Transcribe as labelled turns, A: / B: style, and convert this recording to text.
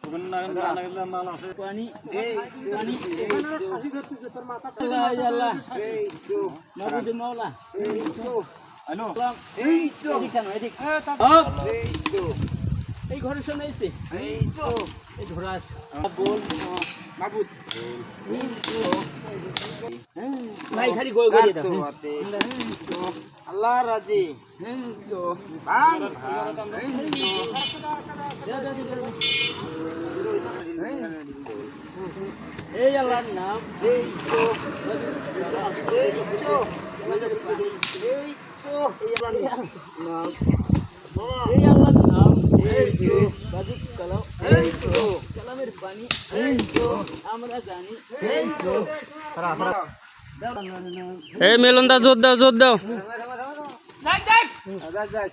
A: পানি পানি আল্লাহ মাবুদ মাওলা হ্যালো এই তো কেন এদিক এই ঘরের সামনে এসে এই তো এই ধরাস বল মাবুদ ভাই খালি গোল করে দাও আল্লাহ রাজি তো ভাই এই আল্লাহর নাম এই তো এই তো এই তো এই আল্লাহর নাম এই আল্লাহর নাম এই তো বাজিক কালাম এই তো কালামের পানি এই তো আমরা জানি এই তো
B: এই মেলনদা জোর দাও জোর দাও
A: যাক যাক